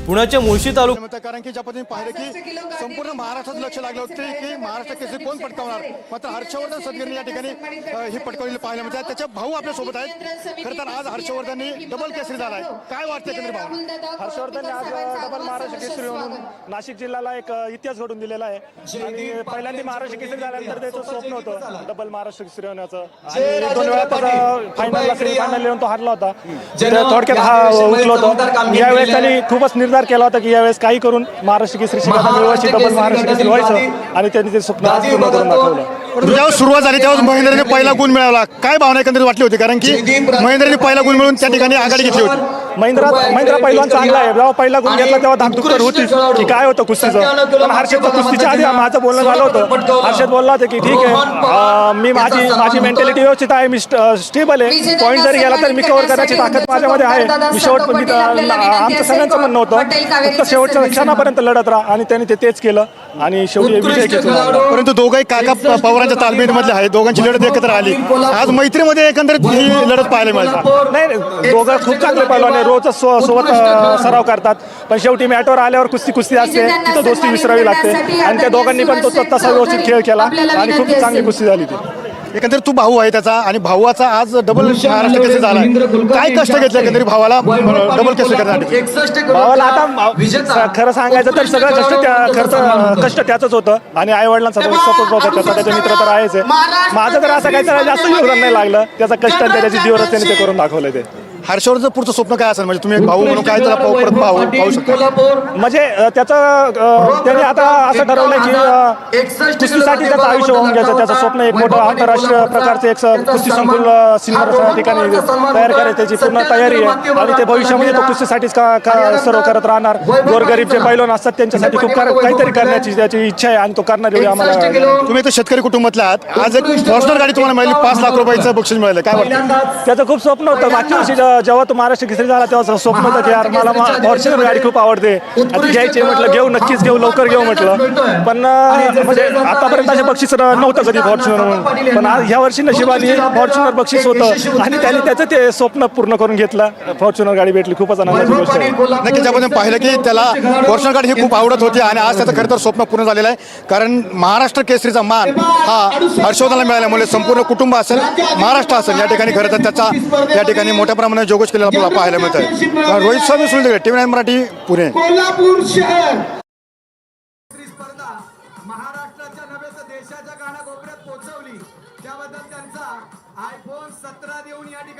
पुण्याच्या मुळशी तालुक्यात कारण की ज्या पद्धतीने पाहिलं की संपूर्ण महाराष्ट्रात लक्ष लागलं होते की महाराष्ट्र केसरी कोण पटकावणार, मात्र हर्षवर्धन सदगीरने या ठिकाणी ही पटकावलेली पाहायला मिळते. त्याचे भाऊ आपल्या सोबत आहेत. खरं तर आज हर्षवर्धननी डबल केसरी झालाय, काय वाटतं एकंदरीत भाऊ? हर्षवर्धन आज डबल महाराष्ट्र केसरी म्हणून नाशिक जिल्ह्याला एक इतिहास घडून दिलेला आहे. आणि पहिल्यांदा महाराष्ट्र केसरी झाल्यानंतर त्याचं स्वप्न होतं डबल महाराष्ट्र केसरी होण्याचं. आणि 2 वेळा त्याचा फायनलला सेमीफायनल येऊन तो हारला होता. थोडक्यात हा उठलो होतो. यावेळेस त्यांनी खूपच निर्धार केला होता की यावेळेस काही करून महाराष्ट्र केसरी मिळवायची, डबल महाराष्ट्र केसरी व्हायचं. आणि त्यांनी ते स्वप्न पूर्ण करून दाखवलं. जेव्हा सुरुवात झाली तेव्हा महेंद्रने पहिला गुण मिळवला, काय भावना एकंदरीत वाटली होती? कारण की महेंद्रने पहिला गुण मिळवून त्या ठिकाणी आघाडी घेतली होती. महिंद्रा पहिलवान चांगला आहे. जेव्हा पहिला गुण घेतला तेव्हा धाकधूक तर होतीच की काय होतं कुस्तीचं. पण हर्षदचं कुस्तीच्या आधी माझं बोलणं झालं होतं. हर्षद बोलला होता की ठीक आहे, मी माझी मेंटॅलिटी व्यवस्थित आहे, मी स्टेबल आहे. पॉईंट जरी गेला तर मी कव्हर करण्याची ताकद माझ्यामध्ये आहे. मी शेवटपर्यंत आमचं सगळ्यांचं म्हणणं होतं फक्त शेवटच्या क्षणापर्यंत लढत राहा. आणि त्यांनी तेच केलं आणि शेवटी विजय घेतला. परंतु दोघंही काका पवारांच्या तालमीमधले आहेत, दोघांची लढत एकत्र आली. आज मैत्रीमध्ये एकंदरीत ही लढत पाहायला मिळतात. नाही, दोघं खूप चांगले पैलवान आहे, रोज सोबत सराव करतात. पण शेवटी मॅटवर आल्यावर कुस्ती असते, तिथं दोस्ती विसरावी लागते. आणि त्या दोघांनी पण तो तसा व्यवस्थित खेळ केला आणि खूप चांगली कुस्ती झाली ती. एकंदरीत तू भाऊ आहे त्याचा, आणि भावाचा आज डबल महाराष्ट्र केसरी झाला. काय कष्ट घेतले एकंदरीत भावाला डबल केसरी करण्यासाठी? भावाला आता खरं सांगायचं तर सगळं कष्ट त्याचंच होतं. आणि आई वडिलांचा सपोर्ट होता त्याचा, त्याचे मित्र तर आहेच आहे. माझं तर असं काही त्याला जास्त योगदान नाही लागलं. त्याचा कष्ट आणि त्याची जीवरच त्याने ते करून दाखवलं. ते हर्षवर्धन पुढचं स्वप्न काय असेल? म्हणजे तुम्ही एक भाऊ म्हणून काय त्याला परत पाहू शकता? म्हणजे त्याने आता असं ठरवलं की कुस्तीसाठी त्याचं आयुष्य होऊन घ्यायचं. त्याचं स्वप्न एक मोठं आंतरराष्ट्रीय प्रकारचं एक कुस्ती संकुल सिनियर ठिकाणी तयार करायची त्याची पूर्ण तयारी आहे. आणि ते भविष्यामध्ये तो कुस्तीसाठीच सर्व करत राहणार. गोरगरीब जे पैलवान असतात त्यांच्यासाठी खूप काहीतरी करण्याची त्याची इच्छा आहे आणि तो करणार एवढी आम्हाला. तुम्ही तर शेतकरी कुटुंबातला आहात, आज एक फॉर्च्युनर गाडी तुम्हाला मिळाली, 5 लाख रुपयाचं बक्षीस मिळालं, काय वाटतं? त्याचं खूप स्वप्न होतं. मागच्या वर्षी जेव्हा तो महाराष्ट्र केसरी झाला तेव्हा स्वप्न होतं की यार मला फॉर्च्युनर गाडी खूप आवडते, घ्यायची. म्हटलं घेऊ, नक्कीच घेऊ, लवकर घेऊ म्हटलं. पण म्हणजे आतापर्यंत असे बक्षीस नव्हतं कधी फॉर्च्युनर म्हणून. पण ह्या वर्षी नशिबाने फॉर्च्युनर बक्षीस होतं आणि त्याने त्याचं ते स्वप्न पूर्ण करून घेतलं. फॉर्च्युनर गाडी भेटली, खूपच आनंदाची गोष्ट आहे. नक्कीच आपण पाहिलं की त्याला फॉर्च्युनर गाडी ही खूप आवडत होती आणि आज त्याचं खरं तर स्वप्न पूर्ण झालेलं आहे. कारण महाराष्ट्र केसरीचा मान हा हर्षवर्धनला मिळाल्यामुळे संपूर्ण कुटुंब असेल, महाराष्ट्र असेल, या ठिकाणी खरं तर त्याचा या ठिकाणी मोठ्या प्रमाणात जोगोश केलेला पाहायला मिळत आहे. रोहित स्वामी, टीव्ही 9 मराठी, पुणे.